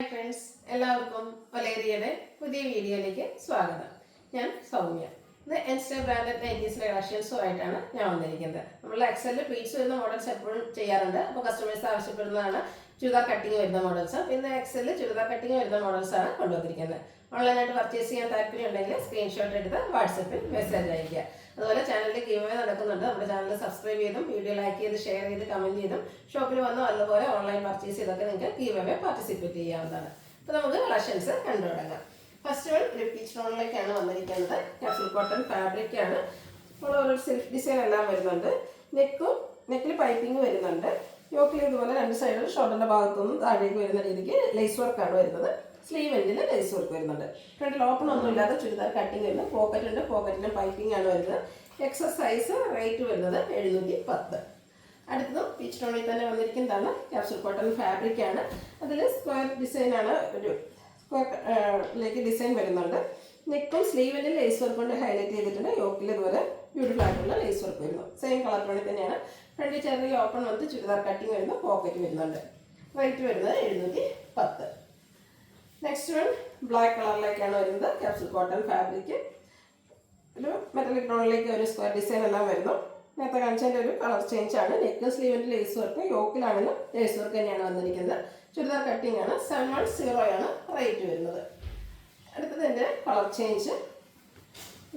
Hi friends, എല്ലാവർക്കും വലേറിയയുടെ പുതിയ വീഡിയോയിലേക്ക് സ്വാഗതം. ഞാൻ സൗമ്യ. ഇന്ന് എൻസ്റ്റർ ബ്രാൻഡഡ് നൈറ്റീസിലെ കളക്ഷൻസുമായിട്ടാണ് ഞാൻ വന്നിരിക്കുന്നത്. നമ്മൾ എക്സലിൽ പ്ലീറ്റ്സ് വരുന്ന മോഡൽസ് എപ്പോഴും ചെയ്യാറുണ്ട്. അപ്പോൾ കസ്റ്റമേഴ്സ് ആവശ്യപ്പെടുന്നതാണ് ചുരിദാർ കട്ടിങ് വരുന്ന മോഡൽസ്. ഇന്ന് എക്സലിൽ ചുരിദാർ കട്ടിങ് വരുന്ന മോഡൽസാണ് കൊണ്ടുവന്നിരിക്കുന്നത്. ഓൺലൈനായിട്ട് പർച്ചേസ് ചെയ്യാൻ താല്പര്യം ഉണ്ടെങ്കിൽ സ്ക്രീൻഷോട്ട് എടുത്ത് വാട്സപ്പിൽ മെസ്സേജ് അയയ്ക്കുക. അതുപോലെ ചാനലിൽ ഗീവ് അവേ നടക്കുന്നുണ്ട്. നമ്മുടെ ചാനൽ സബ്സ്ക്രൈബ് ചെയ്തും വീഡിയോ ലൈക്ക് ചെയ്ത് ഷെയർ ചെയ്ത് കമൻറ്റ് ചെയ്തും ഷോപ്പിൽ വന്നോ അതുപോലെ ഓൺലൈൻ പർച്ചേസ് ചെയ്തൊക്കെ നിങ്ങൾക്ക് ഗീവ് അവേ പാർട്ടിസിപ്പേറ്റ് ചെയ്യാവുന്നതാണ്. അപ്പോൾ നമുക്ക് കളക്ഷൻസ് കണ്ടു തുടങ്ങാം. ഫസ്റ്റ് വൺ ഒരു പീച്ച് ടോണിലേക്കാണ് വന്നിരിക്കുന്നത്. ക്യാപ്സൂൾ കോട്ടൺ ഫാബ്രിക് ആണ്. ഓരോ സെൽഫ് ഡിസൈൻ എല്ലാം വരുന്നുണ്ട്. നെക്കിൽ പൈപ്പിംഗ് വരുന്നുണ്ട്. യോക്കിൽ ഇതുപോലെ രണ്ട് സൈഡിൽ ഷോൾഡറിൻ്റെ ഭാഗത്തുനിന്നും താഴേക്ക് വരുന്ന രീതിക്ക് ലേസ് വർക്കാണ് വരുന്നത്. സ്ലീവ് എൻഡിൽ ലേസ് വർക്ക് വരുന്നുണ്ട്. ഫ്രണ്ടിൽ ഓപ്പൺ ഒന്നും ഇല്ലാതെ ചുരിദാർ കട്ടിങ് വരുന്നത്. പോക്കറ്റുണ്ട്, പോക്കറ്റിലും പൈപ്പിംഗ് ആണ് വരുന്നത്. എക്സസൈസ് റേറ്റ് വരുന്നത് 710. അടുത്തതും പീച്ച് ടോണിൽ തന്നെ വന്നിരിക്കുന്നതാണ്. ക്യാപ്സൂൾ കോട്ടൺ ഫാബ്രിക് ആണ്. അതിൽ സ്ക്വയർ ഡിസൈനാണ്, ഒരു സ്ക്വയറിലേക്ക് ഡിസൈൻ വരുന്നുണ്ട്. നെക്കും സ്ലീവിൻ്റെ ലേസ് വർക്ക് കൊണ്ട് ഹൈലൈറ്റ് ചെയ്തിട്ടുണ്ട്. യോക്കിൽ ഇതുപോലെ ബ്യൂട്ടിഫുൾ ആയിട്ടുള്ള ലേസ് വർക്ക് വരുന്നു. സെയിം കളർ ടോണിൽ തന്നെയാണ്. ഫ്രണ്ടിൽ ചെറിയ ഓപ്പൺ വന്ന് ചുരിദാർ കട്ടിങ് വരുന്നു. പോക്കറ്റ് വരുന്നുണ്ട്. റേറ്റ് വരുന്നത് 710. നെക്സ്റ്റ് വൺ ബ്ലാക്ക് കളറിലേക്കാണ് വരുന്നത്. Capsule cotton fabric. ഒരു മെറ്റലിക് ടോണിലേക്ക് ഒരു സ്ക്വയർ ഡിസൈൻ എല്ലാം വരുന്നു. നേരത്തെ കാണിച്ചതിൻ്റെ ഒരു കളർ ചേഞ്ച് ആണ്. നെക്ക് സ്ലീവിൻ്റെ ലേസ് വർക്ക്, യോക്കിലാണെങ്കിലും ലേസ് വർക്ക് തന്നെയാണ് വന്നിരിക്കുന്നത്. ചുരിദാർ കട്ടിങ് ആണ്. 710 ആണ് റേറ്റ് വരുന്നത്. അടുത്തതിൻ്റെ കളർ ചേഞ്ച്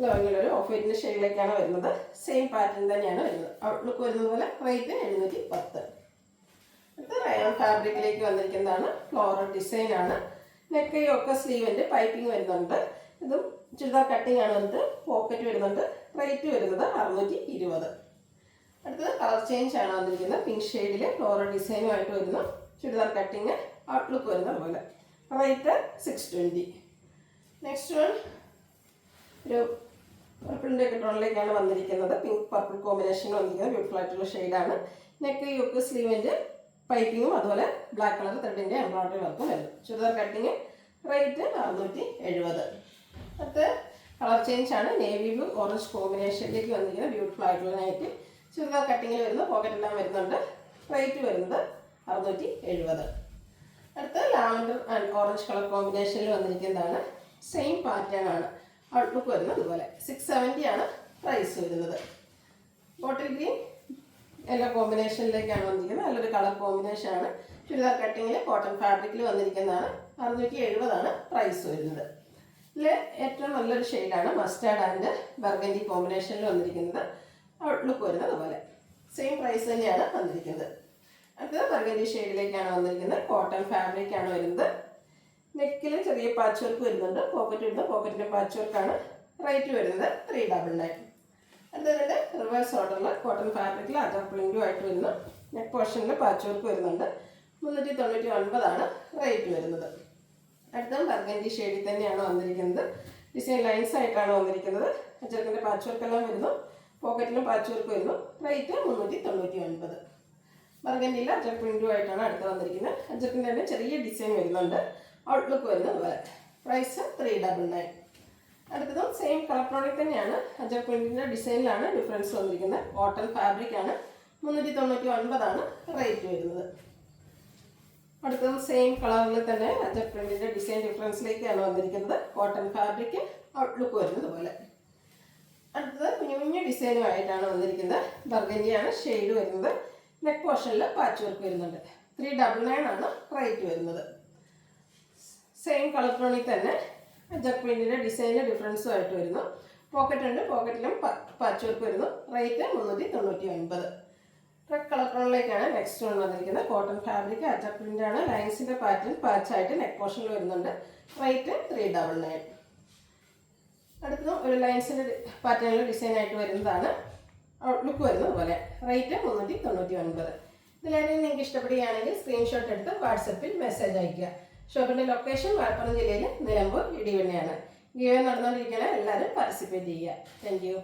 ഇങ്ങനൊരു ഓഫ് വൈറ്റിൻ്റെ ഷെയ്ഡിലേക്കാണ് വരുന്നത്. സെയിം പാറ്റേൺ തന്നെയാണ് വരുന്നത്. ഔട്ട്ലുക്ക് വരുന്നത് പോലെ. റേറ്റ് 710. അടുത്ത റയോൺ ഫാബ്രിക്കിലേക്ക് വന്നിരിക്കുന്നതാണ്. ഫ്ലോറൽ ഡിസൈൻ ആണ്. നെക്ക് യോക്ക് സ്ലീവിൻ്റെ പൈപ്പിംഗ് വരുന്നുണ്ട്. ഇതും ചുരിദാർ കട്ടിങ് ആണ് വന്നിട്ട്. പോക്കറ്റ് വരുന്നുണ്ട്. റേറ്റ് വരുന്നത് 620. അടുത്തത് കളർ ചേഞ്ച് ആണ് വന്നിരിക്കുന്നത്. പിങ്ക് ഷെയ്ഡിൽ ഫ്ലോറൽ ഡിസൈനുമായിട്ട് വരുന്നു. ചുരിദാർ കട്ടിങ് ഔട്ട്ലുക്ക് വരുന്നത് പോലെ. റേറ്റ് 620. നെക്സ്റ്റ് വൺ ഒരു പർപ്പിളിൻ്റെ ഒക്കെ ടോണിലേക്കാണ് വന്നിരിക്കുന്നത്. പിങ്ക് പർപ്പിൾ കോമ്പിനേഷൻ വന്നിരിക്കുന്നത്. ബ്യൂട്ടിഫുൾ ആയിട്ടുള്ള ഷെയ്ഡാണ്. നെക്ക് യോക്ക് സ്ലീവിൻ്റെ പൈപ്പിങ്ങും അതുപോലെ ബ്ലാക്ക് കളർ ത്രെഡിൻ്റെ എംബ്രോയിഡറി വർക്കും വരുന്നു. Churidar cutting rate 670. അടുത്ത് കളർ ചേഞ്ച് ആണ്. നേവി ബ്ലൂ ഓറഞ്ച് കോമ്പിനേഷനിലേക്ക് വന്നിരിക്കുന്നത്. ബ്യൂട്ടിഫുൾ ആയിട്ടുള്ള നൈറ്റ്. ചുരിദാർ കട്ടിങ്ങിൽ വരുന്നു. പോക്കറ്റെല്ലാം വരുന്നുണ്ട്. റേറ്റ് വരുന്നത് 670. അടുത്ത് ലാവൻഡർ ആൻഡ് ഓറഞ്ച് കളർ കോമ്പിനേഷനിൽ വന്നിരിക്കുന്നതാണ്. സെയിം പാറ്റേൺ ആണ്. ഔട്ട്ലുക്ക് വരുന്നത് അതുപോലെ. 670 ആണ് പ്രൈസ് വരുന്നത്. ബോട്ടിൽ ഗ്രീൻ എല്ലാ കോമ്പിനേഷനിലേക്കാണ് വന്നിരിക്കുന്നത്. നല്ലൊരു കളർ കോമ്പിനേഷൻ ആണ്. ചുരിദാർ കട്ടിങ്ങിൽ കോട്ടൺ ഫാബ്രിക്കിൽ വന്നിരിക്കുന്നതാണ്. 670 ആണ് പ്രൈസ് വരുന്നത്. ഇതിൽ ഏറ്റവും നല്ലൊരു ഷെയ്ഡാണ് മസ്റ്റാർഡ് ആൻഡ് ബർഗൻഡി കോമ്പിനേഷനിൽ വന്നിരിക്കുന്നത്. ഔട്ട്ലുക്ക് വരുന്നത് അതുപോലെ. സെയിം പ്രൈസ് തന്നെയാണ് വന്നിരിക്കുന്നത്. അടുത്തത് ബർഗൻഡി ഷെയ്ഡിലേക്കാണ് വന്നിരിക്കുന്നത്. കോട്ടൺ ഫാബ്രിക് ആണ് വരുന്നത്. നെക്കിൽ ചെറിയ പാച്ച് വർക്ക് വരുന്നുണ്ട്. പോക്കറ്റ് വരുന്നത്. പോക്കറ്റിൻ്റെ പാച്ച് വർക്കാണ്. റേറ്റ് വരുന്നത് 399. അടുത്തതിൻ്റെ റിവേഴ്സ് ഓർഡറിൽ കോട്ടൺ ഫാബ്രിക്കിൽ അജർ പ്രിൻറ്റും ആയിട്ട് വരുന്നു. നെക്ക് പോർഷനിൽ പാച്ച് വർക്ക് വരുന്നുണ്ട്. 399 ആണ് റേറ്റ് വരുന്നത്. അടുത്ത ബർഗൻഡി ഷെയ്ഡിൽ തന്നെയാണ് വന്നിരിക്കുന്നത്. ഡിസൈൻ ലൈൻസ് ആയിട്ടാണ് വന്നിരിക്കുന്നത്. അജർക്കിൻ്റെ പാച്ച് വർക്കെല്ലാം വരുന്നു. പോക്കറ്റിലും പാച്ച് വർക്ക് വരുന്നു. റേറ്റ് 399. ബർഗൻഡിയിൽ അജർ പ്രിൻറ്റും ആയിട്ടാണ് അടുത്ത് വന്നിരിക്കുന്നത്. അജർക്കിൻ്റെ തന്നെ ചെറിയ ഡിസൈൻ വരുന്നുണ്ട്. ഔട്ട്ലുക്ക് വരുന്നത് പോലെ. പ്രൈസ് 399. അടുത്തതും സെയിം കളർ പ്രോഡക്റ്റ് തന്നെയാണ്. അജർ പ്രിൻറ്റിൻ്റെ ഡിസൈനിലാണ് ഡിഫറൻസ് വന്നിരിക്കുന്നത്. കോട്ടൺ ഫാബ്രിക് ആണ്. 399 ആണ് റേറ്റ് വരുന്നത്. അടുത്തതും സെയിം കളറിൽ തന്നെ അജർ പ്രിൻറ്റിൻ്റെ ഡിസൈൻ ഡിഫറൻസിലേക്കാണ് വന്നിരിക്കുന്നത്. കോട്ടൺ ഫാബ്രിക് ഔട്ട്ലുക്ക് വരുന്നത് പോലെ. അടുത്തത് കുഞ്ഞു കുഞ്ഞു ഡിസൈനുമായിട്ടാണ് വന്നിരിക്കുന്നത്. ബർഗൻഡിയാണ് ഷെയ്ഡ് വരുന്നത്. നെക്ക് പോർഷനിൽ പാച്ച് വർക്ക് വരുന്നുണ്ട്. 399 ആണ് റേറ്റ് വരുന്നത്. സെയിം കളർ ടോണിൽ തന്നെ അജർ പ്രിൻറ്റിൻ്റെ ഡിസൈനിൽ ഡിഫറൻസും ആയിട്ട് വരുന്നു. പോക്കറ്റ് ഉണ്ട്. പോക്കറ്റിലും പാച്ച് വർക്ക് വരുന്നു. റേറ്റ് 399. റെഡ് കളർ ടോണിലേക്കാണ് നെക്സ്റ്റ് വൺ വന്നിരിക്കുന്നത്. കോട്ടൺ ഫാബ്രിക് അജർ പ്രിൻ്റ് ആണ്. ലൈൻസിൻ്റെ പാറ്റേൺ പാച്ചായിട്ട് നെക്ക് പോർഷനിൽ വരുന്നുണ്ട്. റേറ്റ് 399. അടുത്തതും ഒരു ലൈൻസിൻ്റെ പാറ്റേണിൽ ഡിസൈൻ ആയിട്ട് വരുന്നതാണ്. ഔട്ട്ലുക്ക് വരുന്നത് പോലെ. റേറ്റ് 399. ഇതിലാരെങ്കിലും നിങ്ങൾക്ക് ഇഷ്ടപ്പെടുകയാണെങ്കിൽ സ്ക്രീൻഷോട്ട് എടുത്ത് വാട്സപ്പിൽ മെസ്സേജ് അയയ്ക്കുക. ഷോപ്പിൻ്റെ ലൊക്കേഷൻ മലപ്പുറം ജില്ലയിൽ നിലമ്പൂർ ഇടിവണ്ണയാണ്. ഗീവ് നടന്നുകൊണ്ടിരിക്കുകയാണ്. എല്ലാവരും പാർട്ടിസിപ്പേറ്റ് ചെയ്യുക. Thank you.